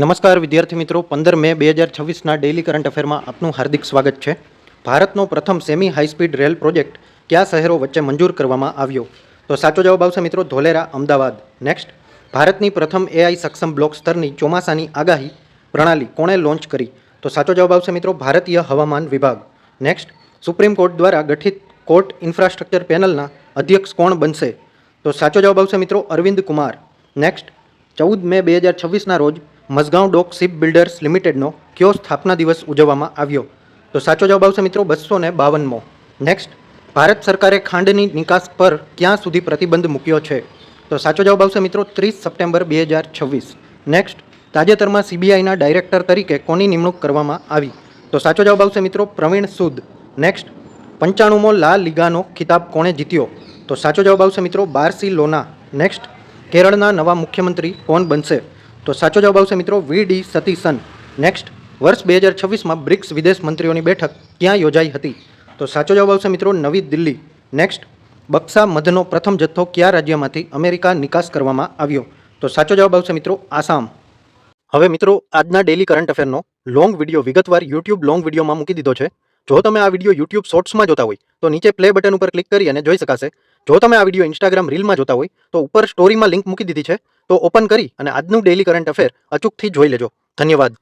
નમસ્કાર વિદ્યાર્થી મિત્રો, 15 મે 2026ના ડેઇલી કરંટ અફેરમાં આપનું હાર્દિક સ્વાગત છે. ભારતનો પ્રથમ સેમી હાઈસ્પીડ રેલ પ્રોજેક્ટ કયા શહેરો વચ્ચે મંજૂર કરવામાં આવ્યો? તો સાચો જવાબ આવશે મિત્રો ધોલેરા, અમદાવાદ. નેક્સ્ટ, ભારતની પ્રથમ એઆઈ સક્ષમ બ્લોક સ્તરની ચોમાસાની આગાહી પ્રણાલી કોણે લોન્ચ કરી? તો સાચો જવાબ આવશે મિત્રો ભારતીય હવામાન વિભાગ. નેક્સ્ટ, સુપ્રીમ કોર્ટ દ્વારા ગઠિત કોર્ટ ઇન્ફ્રાસ્ટ્રક્ચર પેનલના અધ્યક્ષ કોણ બનશે? તો સાચો જવાબ આવશે મિત્રો અરવિંદ કુમાર. નેક્સ્ટ, 14 મે 2026ના રોજ મઝગાંવ ડોક શિપ બિલ્ડર્સ લિમિટેડનો કયો સ્થાપના દિવસ ઉજવવામાં આવ્યો? તો સાચો જવાબ આવશે મિત્રો 252મો. નેક્સ્ટ, ભારત સરકારે ખાંડની નિકાસ પર ક્યાં સુધી પ્રતિબંધ મૂક્યો છે? તો સાચો જવાબ આવશે મિત્રો 30 સપ્ટેમ્બર 2026. નેક્સ્ટ, તાજેતરમાં સીબીઆઈના ડાયરેક્ટર તરીકે કોની નિમણૂક કરવામાં આવી? તો સાચો જવાબ આવશે મિત્રો પ્રવીણ સૂદ. નેક્સ્ટ, 95મો લા લીગાનો ખિતાબ કોણે જીત્યો? તો સાચો જવાબ આવશે મિત્રો બાર્સિલોના. નેક્સ્ટ, કેરળના નવા મુખ્યમંત્રી કોણ બનશે? તો સાચો જવાબ આવશે મિત્રો વી.ડી. સતીસન. નેક્સ્ટ, વર્ષ 2026માં બ્રિક્સ વિદેશ મંત્રીઓની બેઠક ક્યાં યોજાઈ હતી? તો સાચો જવાબ આવશે મિત્રો નવી દિલ્હી. નેક્સ્ટ, બક્સા મધનો પ્રથમ જથ્થો કયા રાજ્યમાંથી અમેરિકા નિકાસ કરવામાં આવ્યો? તો સાચો જવાબ આવશે મિત્રો આસામ. હવે મિત્રો આજના ડેઇલી કરંટ અફેરનો લોંગ વિડીયો વિગતવાર યુટ્યુબ લોંગ વિડીયોમાં મૂકી દીધો છે. જો તમે આ વિડીયો યુટ્યુબ શોર્ટ્સમાં જોતા હોય તો નીચે પ્લે બટન ઉપર ક્લિક કરી અને જોઈ શકાશે. જો તમે આ વિડીયો ઇન્સ્ટાગ્રામ રીલમાં જોતા હોય તો ઉપર સ્ટોરીમાં લિંક મૂકી દીધી છે, તો ઓપન કરી અને આજનું ડેઇલી કરંટ અફેર અચૂકથી જોઈ લેજો. ધન્યવાદ.